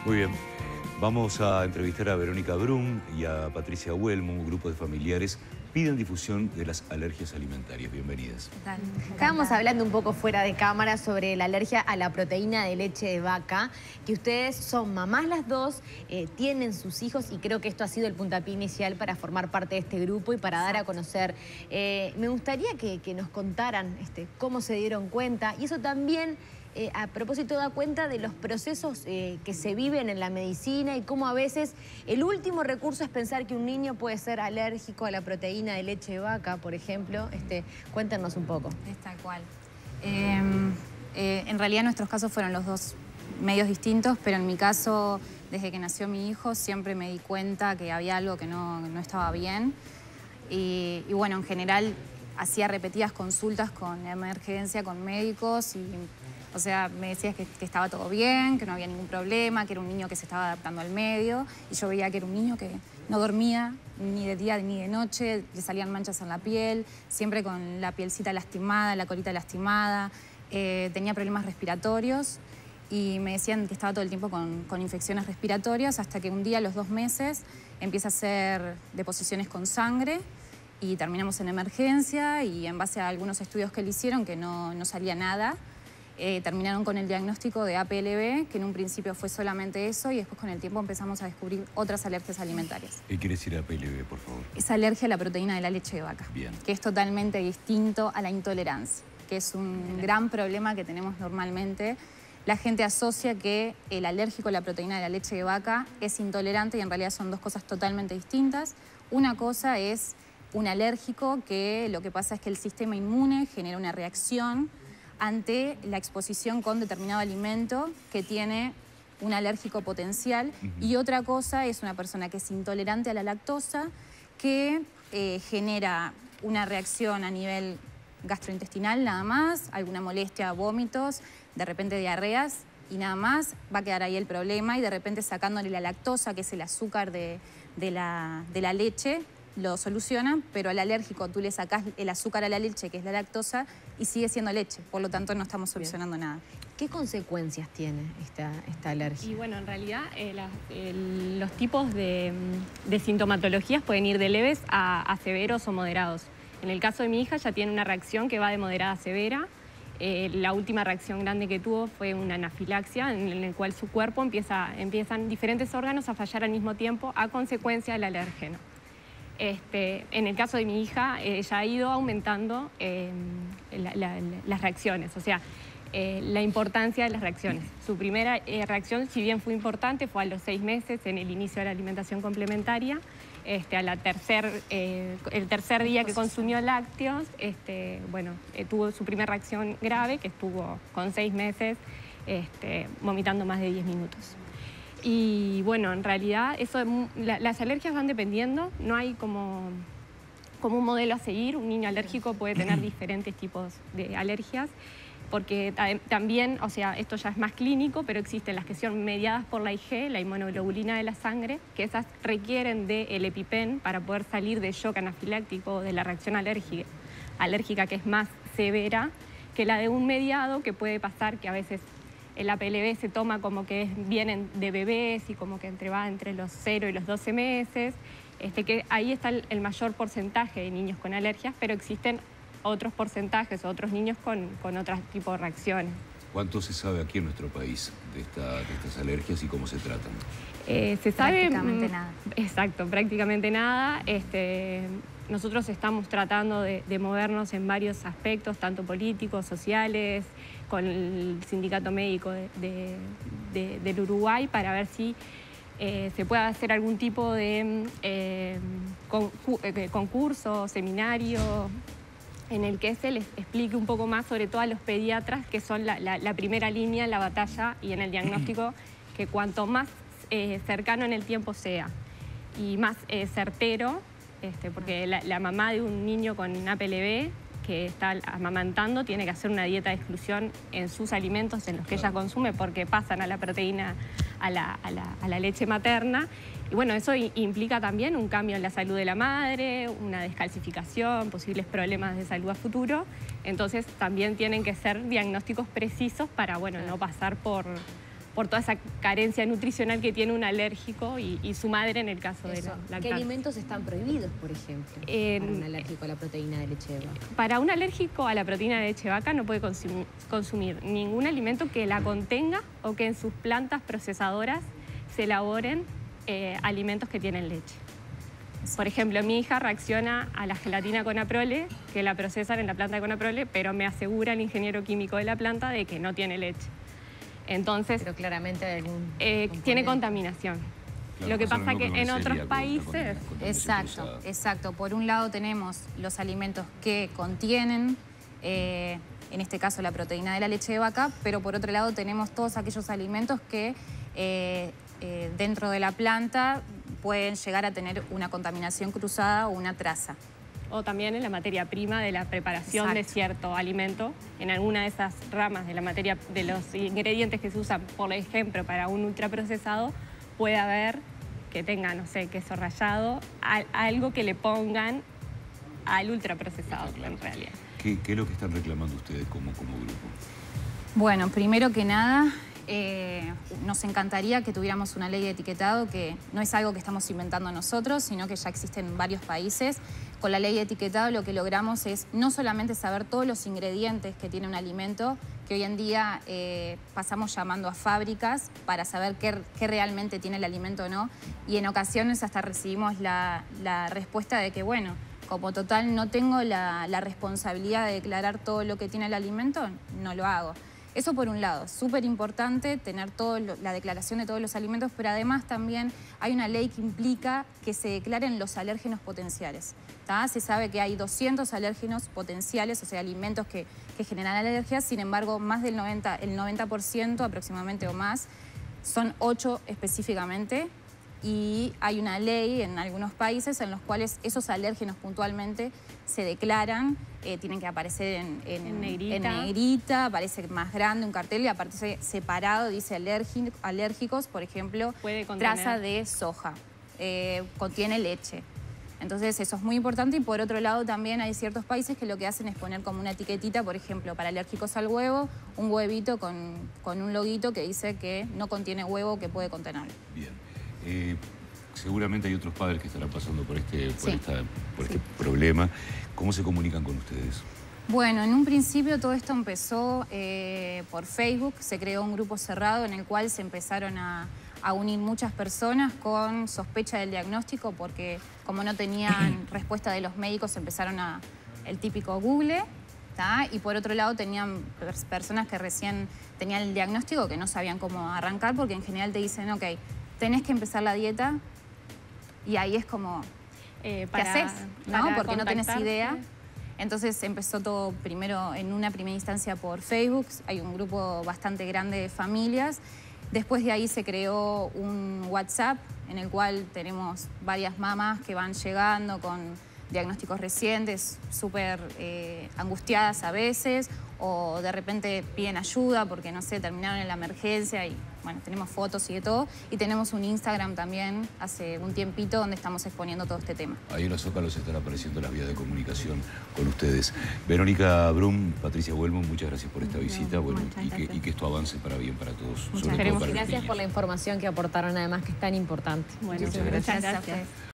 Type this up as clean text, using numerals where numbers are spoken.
Muy bien. Vamos a entrevistar a Verónica Brum y a Patricia Huelmo, un grupo de familiares piden difusión de las alergias alimentarias. Bienvenidas. Estábamos hablando un poco fuera de cámara sobre la alergia a la proteína de leche de vaca, que ustedes son mamás las dos, tienen sus hijos y creo que esto ha sido el puntapié inicial para formar parte de este grupo y para dar a conocer. Me gustaría que nos contaran cómo se dieron cuenta y eso también... a propósito, da cuenta de los procesos que se viven en la medicina y cómo a veces el último recurso es pensar que un niño puede ser alérgico a la proteína de leche de vaca, por ejemplo. Cuéntenos un poco. Es tal cual. En realidad nuestros casos fueron los dos medios distintos, pero en mi caso, desde que nació mi hijo, siempre me di cuenta que había algo que no estaba bien. Y bueno, en general hacía repetidas consultas con emergencia, con médicos y... O sea, me decías que estaba todo bien, que no había ningún problema, que era un niño que se estaba adaptando al medio. Y yo veía que era un niño que no dormía ni de día ni de noche, le salían manchas en la piel, siempre con la pielcita lastimada, la colita lastimada. Tenía problemas respiratorios y me decían que estaba todo el tiempo con infecciones respiratorias hasta que un día, a los 2 meses, empieza a hacer deposiciones con sangre y terminamos en emergencia y en base a algunos estudios que le hicieron, que no salía nada, terminaron con el diagnóstico de APLB, que en un principio fue solamente eso, y después con el tiempo empezamos a descubrir otras alergias alimentarias. ¿Qué quiere decir APLB, por favor? Es alergia a la proteína de la leche de vaca, Bien. Que es totalmente distinto a la intolerancia, que es un gran problema que tenemos normalmente. La gente asocia que el alérgico a la proteína de la leche de vaca es intolerante y en realidad son dos cosas totalmente distintas. Una cosa es un alérgico que lo que pasa es que el sistema inmune genera una reacción ante la exposición con determinado alimento que tiene un alérgico potencial. Y otra cosa es una persona que es intolerante a la lactosa, que genera una reacción a nivel gastrointestinal nada más, alguna molestia, vómitos, de repente diarreas y nada más. Va a quedar ahí el problema y de repente sacándole la lactosa, que es el azúcar de la leche, lo solucionan, pero al alérgico tú le sacás el azúcar a la leche, que es la lactosa, y sigue siendo leche. Por lo tanto, no estamos solucionando nada. ¿Qué consecuencias tiene esta alergia? Y bueno, en realidad los tipos de sintomatologías pueden ir de leves a severos o moderados. En el caso de mi hija ya tiene una reacción que va de moderada a severa. La última reacción grande que tuvo fue una anafilaxia en el cual su cuerpo empiezan diferentes órganos a fallar al mismo tiempo a consecuencia del alérgeno. En el caso de mi hija, ella ha ido aumentando las reacciones, o sea, la importancia de las reacciones. Su primera reacción, si bien fue importante, fue a los 6 meses en el inicio de la alimentación complementaria. El tercer día que consumió lácteos, tuvo su primera reacción grave, que estuvo con 6 meses vomitando más de 10 minutos. Y bueno, en realidad las alergias van dependiendo, no hay como un modelo a seguir. Un niño alérgico puede tener diferentes tipos de alergias, porque también, o sea, esto ya es más clínico, pero existen las que son mediadas por la IG, la inmunoglobulina de la sangre, que esas requieren del EpiPen para poder salir del shock anafiláctico, de la reacción alérgica que es más severa que la de un mediado, que puede pasar que a veces el APLB se toma como que vienen de bebés y como que va entre los 0 y los 12 meses, que ahí está el mayor porcentaje de niños con alergias, pero existen otros porcentajes, otros niños con otros tipos de reacciones. ¿Cuánto se sabe aquí en nuestro país de estas alergias y cómo se tratan? Se sabe... Prácticamente nada. Exacto, prácticamente nada. Nosotros estamos tratando de movernos en varios aspectos, tanto políticos, sociales, con el sindicato médico del Uruguay, para ver si se puede hacer algún tipo de concurso, seminario, en el que se les explique un poco más, sobre todo a los pediatras, que son la primera línea en la batalla y en el diagnóstico, que cuanto más cercano en el tiempo sea y más certero, porque la mamá de un niño con APLB que está amamantando tiene que hacer una dieta de exclusión en sus alimentos, en los que ella consume, porque pasan a la proteína, a la leche materna. Y bueno, eso implica también un cambio en la salud de la madre, una descalcificación, posibles problemas de salud a futuro. Entonces también tienen que ser diagnósticos precisos para, bueno, no pasar por por toda esa carencia nutricional que tiene un alérgico y su madre en el caso de la lactancia. ¿Qué alimentos están prohibidos, por ejemplo, para un alérgico a la proteína de leche de vaca? Para un alérgico a la proteína de leche de vaca no puede consumir ningún alimento que la contenga o que en sus plantas procesadoras se elaboren alimentos que tienen leche. Por ejemplo, mi hija reacciona a la gelatina Conaprole, que la procesan en la planta de Conaprole, pero me asegura el ingeniero químico de la planta de que no tiene leche. Entonces, pero claramente hay algún tiene contaminación. Claro, lo que pasa que en otros con países... Exacto. Por un lado tenemos los alimentos que contienen, en este caso la proteína de la leche de vaca, pero por otro lado tenemos todos aquellos alimentos que dentro de la planta pueden llegar a tener una contaminación cruzada o una traza. O también en la materia prima de la preparación Exacto. de cierto alimento, en alguna de esas ramas de la materia, de los ingredientes que se usan, por ejemplo, para un ultraprocesado, puede haber que tenga, no sé, queso rallado, algo que le pongan al ultraprocesado, en realidad. ¿Qué es lo que están reclamando ustedes como grupo? Bueno, primero que nada, nos encantaría que tuviéramos una ley de etiquetado, que no es algo que estamos inventando nosotros, sino que ya existen en varios países. Con la ley de etiquetado lo que logramos es no solamente saber todos los ingredientes que tiene un alimento, que hoy en día pasamos llamando a fábricas para saber qué realmente tiene el alimento o no, y en ocasiones hasta recibimos la respuesta de que, bueno, como total no tengo la responsabilidad de declarar todo lo que tiene el alimento, no lo hago. Eso por un lado, súper importante tener la declaración de todos los alimentos, pero además también hay una ley que implica que se declaren los alérgenos potenciales. ¿Tá? Se sabe que hay 200 alérgenos potenciales, o sea, alimentos que generan alergias, sin embargo, más del 90% aproximadamente o más, son 8 específicamente, y hay una ley en algunos países en los cuales esos alérgenos puntualmente se declaran, tienen que aparecer en negrita, aparece más grande un cartel y aparece separado, dice alérgicos, por ejemplo, traza de soja, contiene leche. Entonces eso es muy importante, y por otro lado también hay ciertos países que lo que hacen es poner como una etiquetita, por ejemplo, para alérgicos al huevo, un huevito con un loguito que dice que no contiene huevo, que puede contenerlo. Bien. Seguramente hay otros padres que estarán pasando por este Sí. problema. ¿Cómo se comunican con ustedes? Bueno, en un principio todo esto empezó por Facebook, se creó un grupo cerrado en el cual se empezaron a unir muchas personas con sospecha del diagnóstico, porque como no tenían respuesta de los médicos empezaron el típico Google, ¿tá? Y por otro lado tenían personas que recién tenían el diagnóstico que no sabían cómo arrancar, porque en general te dicen, ok, tenés que empezar la dieta, y ahí es como, ¿qué haces? ¿No? Porque no tenés idea. Entonces empezó todo primero en una primera instancia por Facebook, hay un grupo bastante grande de familias. Después de ahí se creó un WhatsApp en el cual tenemos varias mamás que van llegando con diagnósticos recientes, súper angustiadas a veces, o de repente piden ayuda porque, no sé, terminaron en la emergencia y, bueno, tenemos fotos y de todo. Y tenemos un Instagram también hace un tiempito donde estamos exponiendo todo este tema. Ahí en los zócalos están apareciendo las vías de comunicación con ustedes. Verónica Brum, Patricia Huelmo, muchas gracias por esta visita, bueno, y que esto avance para bien para todos, sobre todo para los niños. Gracias por la información que aportaron, además, que es tan importante. Bueno, muchas gracias.